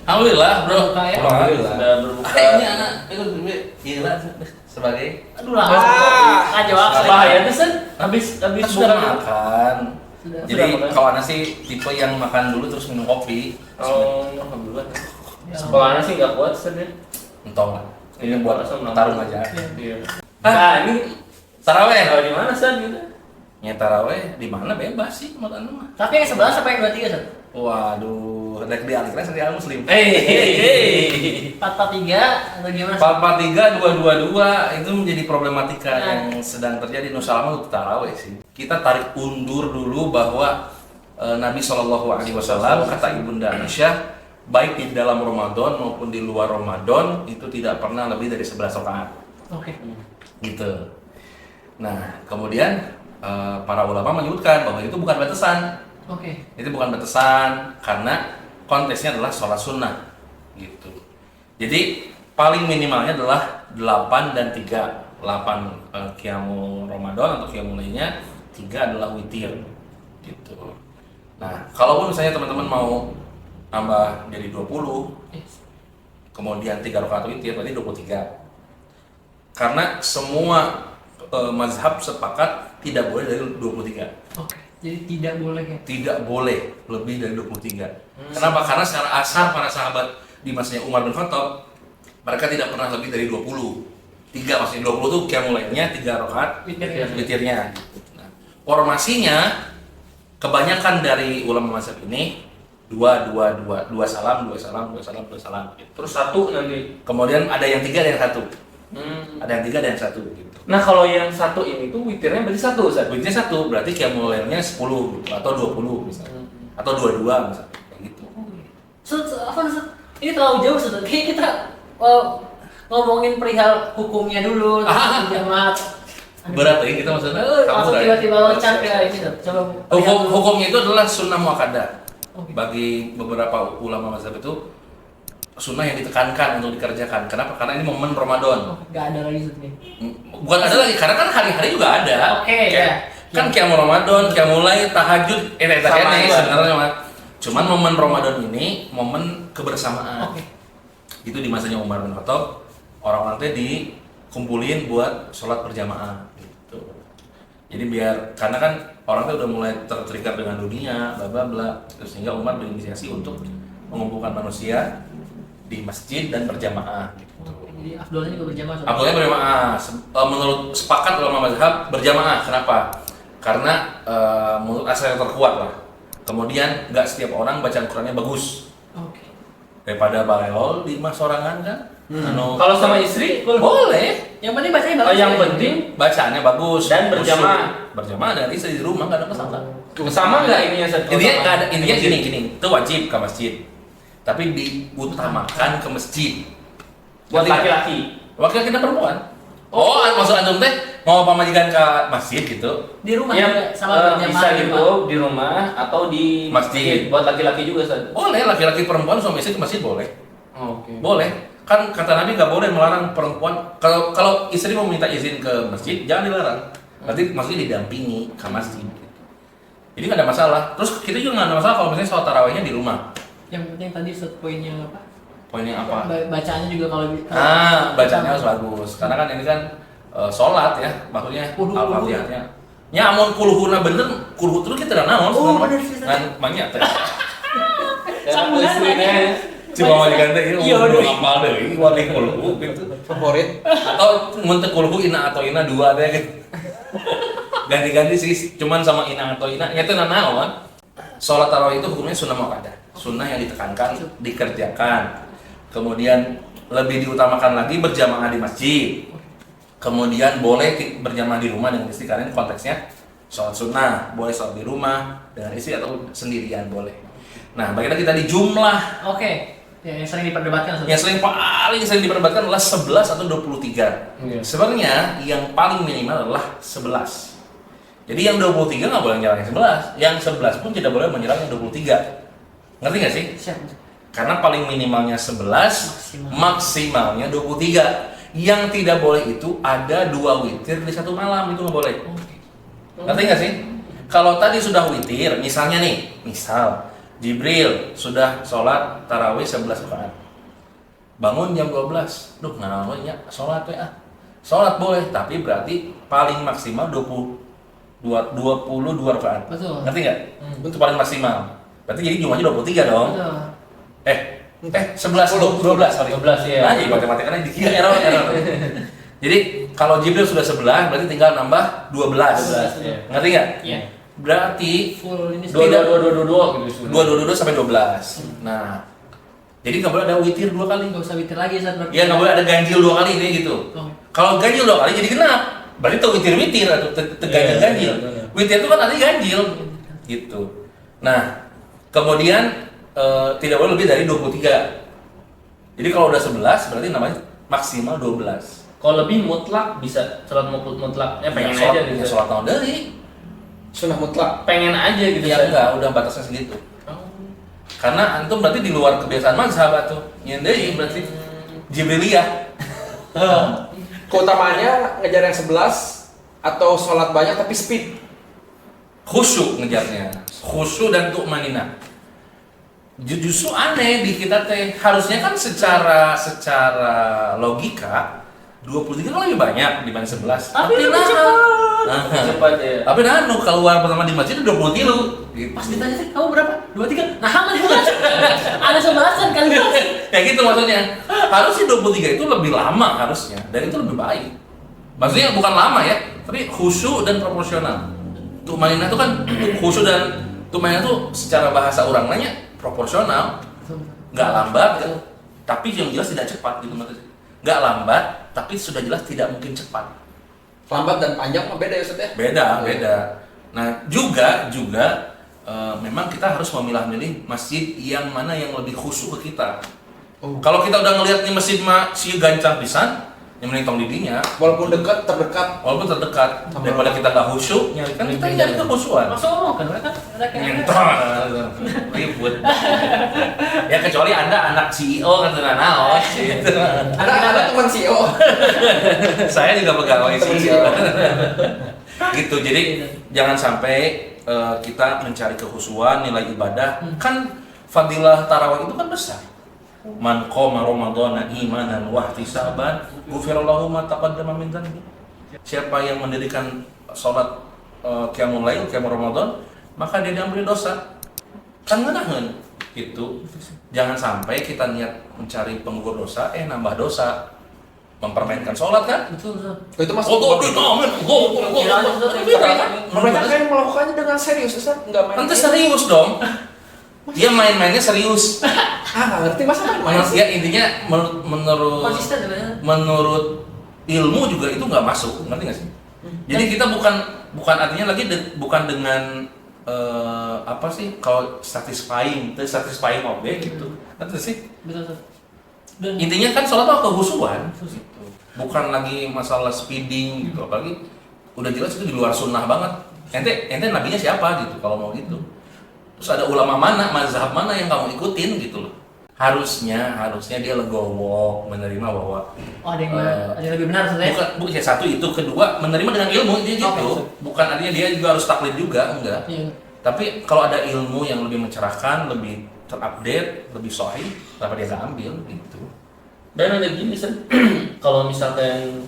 Alhamdulillah, bro. Alhamdulillah. Sudah berbuka. Ini anak ikut gila sebagai. Aduh lah. Kan jawab. Bahaya tuh Sen. Habis Kan sudah buka. makan. Sudah Jadi makan. kalau anak sih tipe yang makan dulu terus minum kopi. Oh, alhamdulillah. Sekolahnya sih nggak kuat Sen. Entah lah. Ini buat Langsung tarung aja. Iya. Nah, ini Taraweh. kalau di mana Sen gitu? Ya taraweh di mana bebas sih menurut anu mah. Tapi yang 11 sampai yang 23 Sat? Waduh, rek di Alikres di Al Muslim. Hey. 443 atau gimana? 443 222 itu menjadi problematika Nah. yang sedang terjadi Nusa Lama untuk taraweh sih. Kita tarik undur dulu bahwa Nabi Shallallahu Alaihi Wasallam kata ibunda Aisyah baik di dalam Ramadan maupun di luar Ramadan itu tidak pernah lebih dari 11 rakaat. Oke. Gitu. Nah, kemudian para ulama menyebutkan bahwa itu bukan batasan. Oke. Itu bukan batasan karena konteksnya adalah sholat sunnah gitu. Jadi paling minimalnya adalah 8 dan 3. 8 qiyamul Ramadan atau qiyamul lainnya, 3 adalah witir gitu. Nah, kalaupun misalnya teman-teman mau tambah jadi 20, Yes. kemudian 3 rakaat witir berarti 23. Karena semua mazhab sepakat tidak boleh dari 23. Oke. Jadi tidak boleh ya. Tidak boleh lebih dari 23. Kenapa? Karena secara asal para sahabat di masanya Umar bin Khattab mereka tidak pernah lebih dari 20. 3 maksudnya 20 itu qiyamul lailnya 3 rakaat witirnya. Nah, formasinya kebanyakan dari ulama mazhab ini 2 salam gitu. Terus satu nanti. Kemudian ada yang 3 ada yang 1. Ada yang 3 ada yang 1 gitu. Nah kalau yang satu ini tuh witirnya berarti satu Ustaz. Witirnya 1 berarti qiyamul lailnya 10 gitu atau 20 misalnya. Atau 22 misalnya kayak gitu. Apa Sat? Ini terlalu jauh Sat. Kayak kita ngomongin perihal hukumnya dulu jamaah. Berat ya kita maksudnya. Langsung Kamu tiba-tiba udah- loncat ke ini Sat. Coba Hukumnya itu adalah sunnah muakkadah. Oke. Bagi beberapa ulama mazhab itu sunnah yang ditekankan untuk dikerjakan. Kenapa? Karena ini momen Ramadan. Gak ada lagi Sat nih. Bukan ada lagi, karena kan hari-hari juga ada. Oke, ya. Kan qiyamul Ramadan, qiyamul lail, tahajud, Sama ini juga. sebenarnya Mas. Cuman momen Ramadan ini momen kebersamaan. Oke. Itu di masanya Umar bin Khattab, orang-orang teh dikumpulin buat sholat berjamaah gitu. Jadi biar karena kan orang tuh udah mulai tertrigger dengan dunia, bla bla bla, terus sehingga Umar berinisiasi untuk mengumpulkan manusia di masjid dan berjamaah gitu. Jadi afdolnya juga berjamaah Sat. Abdullah berjamaah. Menurut sepakat ulama mazhab berjamaah. Kenapa? Karena menurut asal yang terkuat lah. Kemudian nggak setiap orang bacaan Qurannya bagus. Oke. Daripada balelol di mas sorangan kan. Kalau sama istri Boleh. Yang penting bacanya Oh, bagus. yang ya. penting Bacaannya bagus Dan berjamaah. khusyuk. Berjamaah dari istri di rumah nggak ada masalah. sama nggak ininya Ustaz? Intinya Sama- nggak ada, intinya gini, itu wajib ke masjid. Tapi diutamakan ke masjid. Buat Ngerti nggak? laki-laki. Wakil kita perempuan. Oh, maksud antum teh mau pamajikan ke masjid gitu? Di rumah Ya, juga sama berjamaah bisa di gitu rumah. di rumah atau di Masjid. Buat laki-laki juga Ustaz. Boleh, laki-laki perempuan suami istri ke masjid boleh. Oke. Boleh. Kan kata Nabi nggak boleh melarang perempuan. Kalau istri mau minta izin ke masjid, jangan dilarang. Berarti maksudnya didampingi ke masjid. Jadi nggak ada masalah. Terus kita juga nggak ada masalah kalau misalnya sholat tarawihnya di rumah. Yang penting tadi set poinnya apa? Poinnya apa? Bacaannya juga kalau Bacanya harus bagus. Karena kan ini kan sholat ya, maksudnya Kudu. al-fatihahnya. Ya amun kulhuna bener, kulhu terus kita udah naon Oh, sebenarnya. bener sih, Kan banyak teh. Sambungan istrinya. Coba mau diganti Iya, ini udah. ngapal deh, wali kulhu gitu. Favorit. Atau mun teu kulhu ina atau ina dua teh gitu. Ganti-ganti sih, cuman sama ina atau ina nya teh nanaon. Salat tarawih itu hukumnya sunnah muakkadah. Sunnah yang ditekankan, dikerjakan. Kemudian lebih diutamakan lagi berjamaah di masjid. Kemudian boleh berjamaah di rumah dengan istri karena ini konteksnya sholat sunnah. Boleh sholat di rumah dengan istri atau sendirian boleh. Nah, bagi kita di jumlah Oke. Ya, yang sering diperdebatkan Sat. yang paling sering diperdebatkan adalah 11 atau 23. Iya. Sebenarnya yang paling minimal adalah 11. Jadi yang 23 nggak boleh menyerang yang 11. Yang 11 pun tidak boleh menyerang yang 23. Ngerti nggak sih? Siap. Karena paling minimalnya 11, maksimalnya 23. Yang tidak boleh itu ada 2 witir di satu malam, itu nggak boleh. Ngerti nggak sih? Kalau tadi sudah witir, misalnya nih, misal Jibril sudah sholat tarawih 11 rakaat. Bangun jam 12. Duh, namanya sholat ya. Sholat boleh, tapi berarti paling maksimal 22 rakaat. Betul. Ngerti nggak? Itu paling maksimal. Berarti jadi jumlahnya 23 dong. Betul. 11, 12, sorry. 12 ya. Nah, jadi matematikanya dikira error. Jadi kalau Jibril sudah 11, berarti tinggal nambah 12. 12 ya. Ngerti nggak? Iya. Berarti Full ini 22 gitu. 22 sampai 12. Nah, jadi nggak boleh ada witir 2 kali. nggak usah witir lagi saat berarti. Iya, nggak boleh ada ganjil 2 kali ini gitu. Oh. Kalau ganjil 2 kali jadi genap. Berarti itu witir-witir atau ganjil-ganjil. Iya. Witir itu kan artinya ganjil. Gitu. Nah, kemudian tidak boleh lebih dari 23. Jadi kalau udah 11 berarti namanya maksimal 12. Kalau lebih mutlak bisa sholat mutlak. Pengen Ya, aja gitu. sholat tahun dari. Sunnah mutlak. Pengen aja gitu. Ya enggak, udah batasnya segitu. Karena antum berarti di luar kebiasaan mazhab tuh. Nyendei berarti Jibriliyah. Keutamaannya ngejar yang 11 atau sholat banyak tapi speed. Khusyuk ngejarnya. Khusyuk dan tu'maninah. Justru aneh di kita teh. Harusnya kan secara logika 23 kan lebih banyak dibanding 11. Tapi lebih nah, cepat. Cepat ya. Tapi keluar pertama di masjid udah 20 kilo. Gitu. Pas ditanya sih, kamu berapa? 23? Nah, aman itu kan? Ada 11-an kali. Ya gitu maksudnya. Harusnya 23 itu lebih lama harusnya. Dan itu lebih baik. Maksudnya bukan lama ya, tapi khusyuk dan proporsional. Tumanina itu kan khusyuk dan tumanina itu secara bahasa orang nanya proporsional. Nggak lambat, tapi yang jelas tidak cepat gitu maksudnya. Nggak lambat, tapi sudah jelas tidak mungkin cepat. Lambat dan panjang mah beda ya Ustaz ya? Beda. Nah juga memang kita harus memilah-milih masjid yang mana yang lebih khusyuk ke kita. Kalau kita udah ngelihat nih masjid si gancang pisan, yang menitong didinya, Walaupun terdekat. walaupun terdekat, daripada kita nggak khusyuk, kan kita nyari kekhusyuan. Masuk ngomong kan mereka kayak Nyentol, ribut. Ya kecuali Anda anak CEO kan naon gitu. Ada teman CEO. Saya juga pegawai Teman CEO. CEO. Gitu. Jadi jangan sampai kita mencari kekhusyuan, nilai ibadah. Kan fadilah tarawih itu kan besar. Man qoma ramadhana imanan wa ihtisaban ghufira lahu ma taqaddama min dhanbi. Siapa yang mendirikan salat qiyamul lail, qiyamul ramadan, maka dia diampuni dosa. Kan ngeunaheun gitu. Jangan sampai kita niat mencari penggugur dosa, nambah dosa. Mempermainkan sholat kan? betul. Itu masuk. Mereka kan melakukannya dengan serius Ustaz, enggak main. Nanti serius dong. Dia main-mainnya serius. Nggak ngerti masa main. Ya intinya menurut Konsisten sebenarnya. menurut ilmu juga itu nggak masuk, ngerti nggak sih? Jadi kita bukan artinya lagi bukan dengan apa sih kalau satisfying objek gitu, ngerti sih? Betul. Dan Intinya kan sholat itu kehusuan, gitu. Bukan lagi masalah speeding gitu, apalagi udah jelas itu di luar sunnah banget. Ente nabinya siapa gitu kalau mau gitu? Terus ada ulama mana, mazhab mana yang kamu ikutin gitu loh. Harusnya dia legowo menerima bahwa ada yang lebih benar sebenarnya. bukan ya, satu itu, kedua menerima dengan ilmu dia gitu. Oke. Bukan artinya dia juga harus taklid juga, enggak. Iya. Tapi kalau ada ilmu yang lebih mencerahkan, lebih terupdate, lebih sahih, kenapa dia nggak ambil gitu. Dan ada gini Sen, kalau misalkan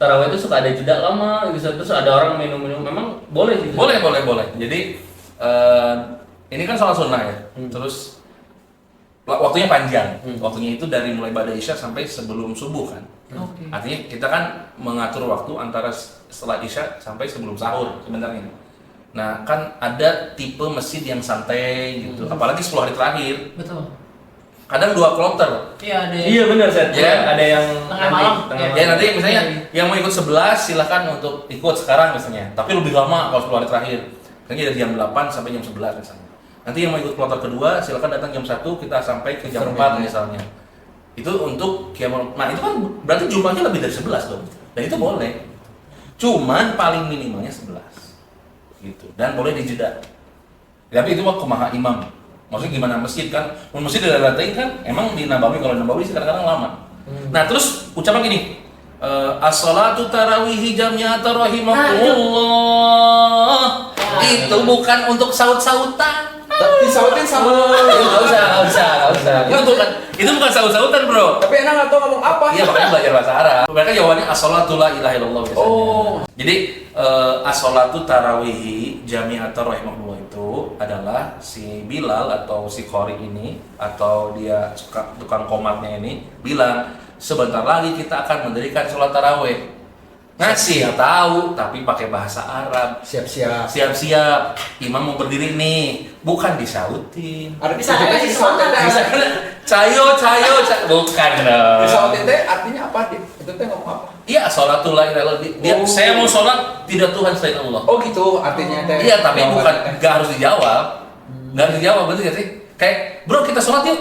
tarawih itu suka ada jeda lama gitu, terus ada orang minum-minum, memang boleh gitu. Boleh. Jadi ini kan sholat sunnah ya. Terus waktunya panjang. Waktunya itu dari mulai ba'da isya sampai sebelum subuh kan. Oke. Artinya kita kan mengatur waktu antara setelah isya sampai sebelum sahur sebenarnya. Nah, kan ada tipe masjid yang santai gitu, apalagi 10 hari terakhir. Betul. Kadang 2 kloter. Iya, ada. Iya benar Sen. Ya. Ada yang Tengah malam. Ya nanti misalnya yang mau ikut 11 silahkan untuk ikut sekarang misalnya, tapi lebih lama kalau 10 hari terakhir. Misalnya dari jam 8 sampai jam 11 misalnya. Nanti yang mau ikut kloter kedua silahkan datang jam 1, kita sampai ke jam 4 misalnya. Itu untuk qiyamul. Nah, itu kan berarti jumlahnya lebih dari 11 dong. Dan itu boleh. Cuman paling minimalnya 11. Gitu. Dan boleh dijeda. Tapi itu mah kumaha imam. Maksudnya gimana masjid kan? Masjid diratain kan emang di Nabawi, kalau Nabawi sih kadang-kadang lama. Nah, terus ucapan gini. As-salatu tarawih jamnya rahimakumullah. Itu bukan untuk saut-sautan. Tapi disautin sama. Nggak usah. Itu bukan saut-sautan, bro. Tapi enak nggak tahu ngomong apa. Iya, makanya belajar bahasa Arab. Mereka jawabannya as-sholatu la ilaha illallah biasanya. Oh. Jadi as-sholatu tarawihi jami'atul rahimahullah itu adalah si Bilal atau si Qori ini atau dia tukang komatnya ini bilang sebentar lagi kita akan mendirikan sholat tarawih. Ngasih tahu tapi pakai bahasa Arab. Siap-siap. Siap-siap, imam mau berdiri nih, bukan disautin. Ada Bisa aja sih disautin teh. Bisa cayo, bukan dong. Disautin teh artinya apa, Dik? Itu teh ngomong apa? Iya, sholatul la ilaha illallah. Dia Oh. saya mau sholat tidak Tuhan selain Allah. Oh gitu artinya teh. Iya, tapi Jawabannya bukan teh. nggak harus dijawab. Nggak harus dijawab, berarti nggak sih? Kayak, bro kita sholat yuk.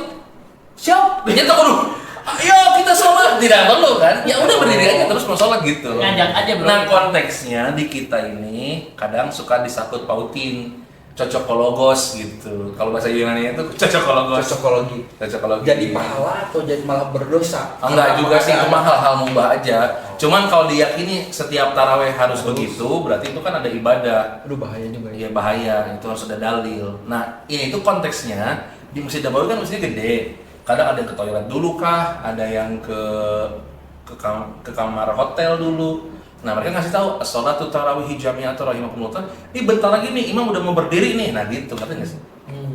Siap. Dia tak perlu. Ayo kita sholat, tidak perlu kan? Ya udah berdiri aja terus mau sholat gitu. Ngajak aja, bro. Nah konteksnya di kita ini kadang suka disangkut pautin cocokologos gitu. Kalau bahasa Yunani itu cocokologos. Cocokologi. Cocokologi. Jadi pahala atau jadi malah berdosa? Enggak juga sih, cuma hal-hal mubah aja. Cuman kalau diyakini setiap taraweh harus begitu, berarti itu kan ada ibadah. Aduh bahaya juga ya. Iya bahaya, itu harus ada dalil. Nah ini itu konteksnya di Masjid Nabawi kan masjidnya gede. Kadang ada yang ke toilet dulu kah, ada yang ke kamar hotel dulu. Nah mereka ngasih tahu sholatu tarawih jami'atul rahimakumullah. Ini bentar lagi nih imam udah mau berdiri nih. Nah gitu katanya sih.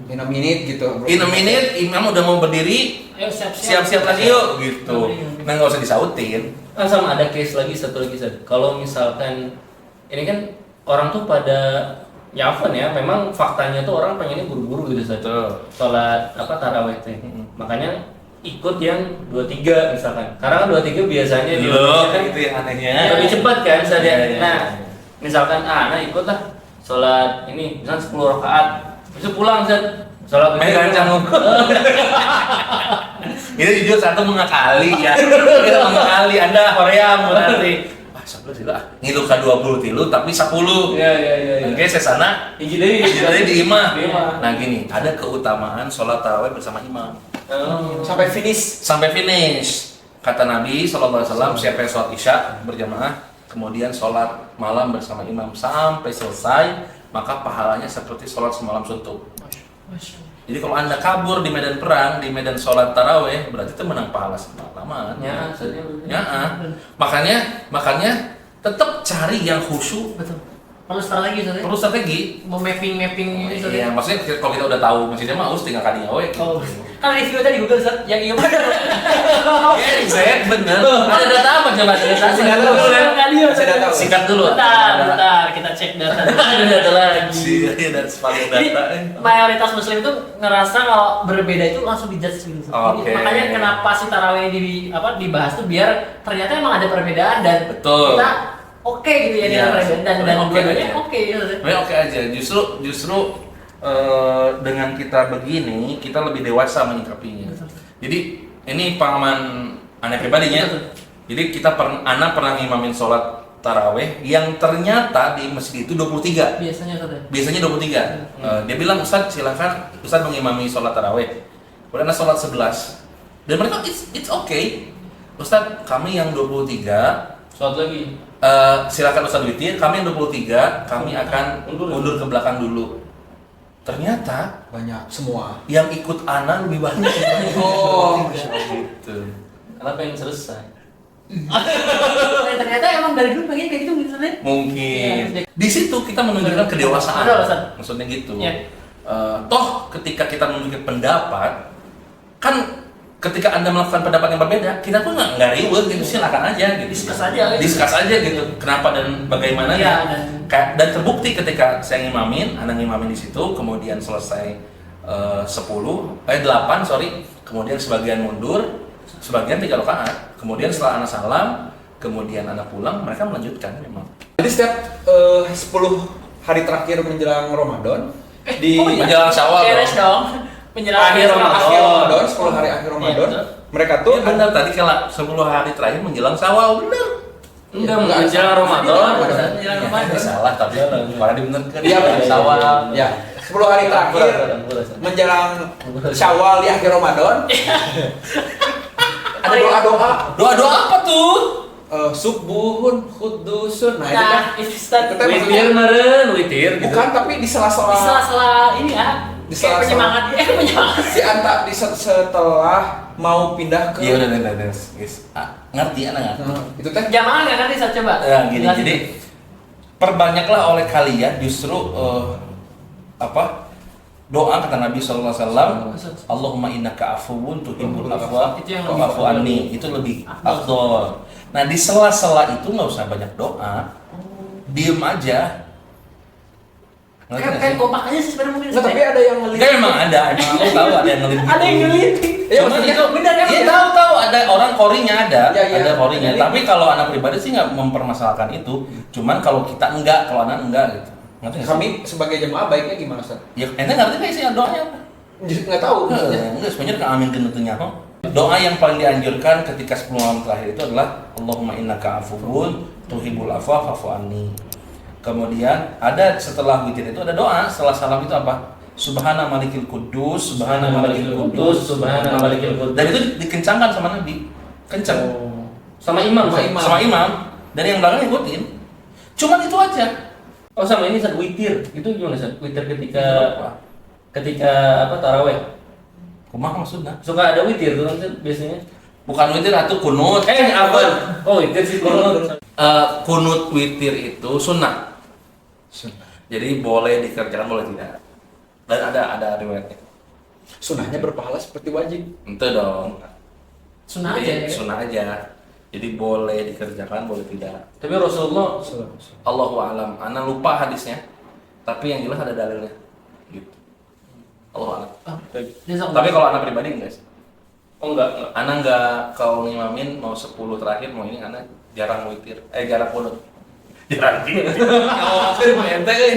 In a minute gitu. Bro. In a minute imam udah mau berdiri. Ayo siap-siap. Siap-siap lagi yuk gitu. Nah nggak usah disautin. Ah, sama ada case lagi satu lagi Sad. Kalau misalkan ini kan orang tuh pada nyafan ya, memang faktanya tuh orang pengennya buru-buru gitu Sad. Sholat apa tarawih teh. Makanya ikut yang 23 misalkan. Karena kan 23 biasanya di Indonesia kan itu yang anehnya. lebih cepat kan Sad ya. Iya. Nah, misalkan anak ikut lah sholat ini misalkan 10 rakaat. Bisa pulang Sad. Sholat Main gancang Ini jujur satu mengakali ya. Kita mengakali Anda Korea berarti. Wah, 11 tilu ah. Ngilu ka 20 tilu tapi 10. Iya. Oke, sesana Hiji deui. jadi di imam. Di imam. Nah, gini, ada keutamaan sholat tarawih bersama imam. Oh. Sampai finish. Sampai finish. Kata Nabi SAW, siapa yang sholat isya berjamaah, kemudian sholat malam bersama imam sampai selesai, maka pahalanya seperti sholat semalam suntuk. Jadi kalau Anda kabur di medan perang, di medan sholat taraweh, berarti itu menang pahala semalaman. Ya, Makanya tetap cari yang khusyuk. Betul. Perlu strategi Ustaz. Perlu strategi. Mau mapping ini Ustaz. Iya, maksudnya kalau kita udah tahu masjidnya mah harus tinggal kadinya we. Oh, kan review tadi Google Ustaz, yang iya benar. Exact, bener. Ada data apa coba? Masih data dulu. Masih data. Sikat dulu. Bentar, kita cek data. Ada data lagi. Iya, dan sepaling Jadi data. mayoritas muslim itu ngerasa kalau berbeda itu langsung dijudge gitu. Jadi Oke. makanya kenapa si tarawih dibahas tuh biar ternyata emang ada perbedaan dan Betul. kita oke gitu ya Iya, dengan perbedaan dan sebenarnya oke dua-duanya aja. oke gitu. Sebenarnya oke aja. Justru dengan kita begini, kita lebih dewasa menyikapinya. Jadi ini pengalaman aneh pribadinya. Jadi Ana pernah ngimamin sholat taraweh yang ternyata di masjid itu 23. Biasanya Ustaz. Biasanya 23. Dia bilang, Ustaz silakan Ustaz mengimami sholat taraweh. Kemudian Ana sholat 11. Dan mereka it's okay. Ustaz kami yang 23 Sholat lagi. silakan Ustaz witir, kami yang 23 kami akan mundur ke belakang dulu. Ternyata Banyak semua. yang ikut Ana lebih banyak. Oh, gitu. Karena pengen selesai. Dan ternyata emang dari dulu pengen kayak gitu gitu Ustaz. Mungkin Iya. di situ kita menunjukkan kedewasaan. Betul, Ustaz. Maksudnya gitu. Iya. Toh ketika kita menunjukkan pendapat, kan ketika Anda melakukan pendapat yang berbeda, kita pun nggak ribut gitu, silakan aja gitu. Discuss aja. Discuss aja gitu. Kenapa dan bagaimana Iya, dan terbukti ketika saya ngimamin, Anda ngimamin di situ, kemudian selesai 8 sorry, kemudian sebagian mundur, sebagian 3 rakaat, kemudian setelah Anda salam, kemudian Anda pulang, mereka melanjutkan memang. Jadi setiap 10 hari terakhir menjelang Ramadan di Menjelang Syawal Beres dong. dong. Menjelang Akhir Ramadan. 10 hari akhir Ramadan, Iya, mereka tuh Iya benar tadi kalau 10 hari terakhir menjelang Syawal benar. Enggak, Enggak, menjelang Ramadan. Menjelang Ramadan. Salah tapi malah dibenarkan. Iya, benar. Syawal. ya 10 hari terakhir menjelang Syawal di akhir Ramadan. Ada doa-doa. Doa-doa apa tuh? Subuhun khudusun. Nah, itu kan Nah, itu Ustaz. Kita Witir meren, witir gitu. bukan tapi di sela-sela Di sela-sela ini ya. Di Kayak penyemangat, penyemangat. si Anta setelah mau pindah ke Iya udah guys. Ngerti anak ngerti. itu teh Jamaah nggak ngerti, saya coba. Ya, gini, Jelasin. jadi perbanyaklah oleh kalian justru doa kata Nabi SAW, Allahumma innaka afuwun tuhibbul afwa Itu yang fa'fu anni, itu lebih afdol. Nah di sela-sela itu nggak usah banyak doa, diem aja. Ngerti nggak Kayak sih? kompak aja sih sebenarnya mungkin. nggak, tapi ada yang Enggak, emang ada, emang aku tahu ada yang ngelit gitu. Ada yang ngeliti. Iya, Cuman maksudnya itu benar, emang Iya benar. tahu ada orang korinya ada, Iya, iya. ada korinya. Ini- Tapi kalau anak pribadi sih nggak mempermasalahkan itu. Cuman kalau kita enggak, kalau anak enggak gitu. Ngerti nggak sih? kami sebagai jemaah baiknya gimana Ustaz? Ya, ente ngerti nggak sih doanya apa? Justru nggak tahu maksudnya. Enggak, sebenarnya kan amin tentunya. Doa yang paling dianjurkan ketika 10 malam terakhir itu adalah Allahumma innaka afuwun tuhibbul afwa fa'fu anni. Kemudian ada setelah witir itu ada doa setelah salam itu apa? Subhana malikil kudus, subhana malikil kudus, subhana malikil qudus. Dan itu dikencangkan sama Nabi. Kencang. Oh. Sama imam, Sama Ustaz? imam. Sama imam. Dan yang belakang ngikutin. Cuman itu aja. Oh sama ini Ustaz, witir. Itu gimana Ustaz? Witir ketika Apa? taraweh. Kumaha maksudnya? Suka ada witir tuh kan Ustaz, biasanya. Bukan witir atau kunut. Apa? Oh, witir sih kalau Kunut witir itu sunnah. Jadi boleh dikerjakan, boleh tidak. Dan ada riwayatnya. Sunnahnya berpahala seperti wajib. Itu dong. Sunnah Jadi, aja. Ya? Sunnah aja. Jadi boleh dikerjakan, boleh tidak. Tapi Rasulullah Allahu a'lam. Ana lupa hadisnya. Tapi yang jelas ada dalilnya. Gitu. Allahu a'lam. Tapi kalau anak pribadi enggak sih. oh enggak. Ana enggak kalau ngimamin mau 10 terakhir mau ini ana jarang witir. Jarang kunut. Jarang. Kalau witir mah ente euy.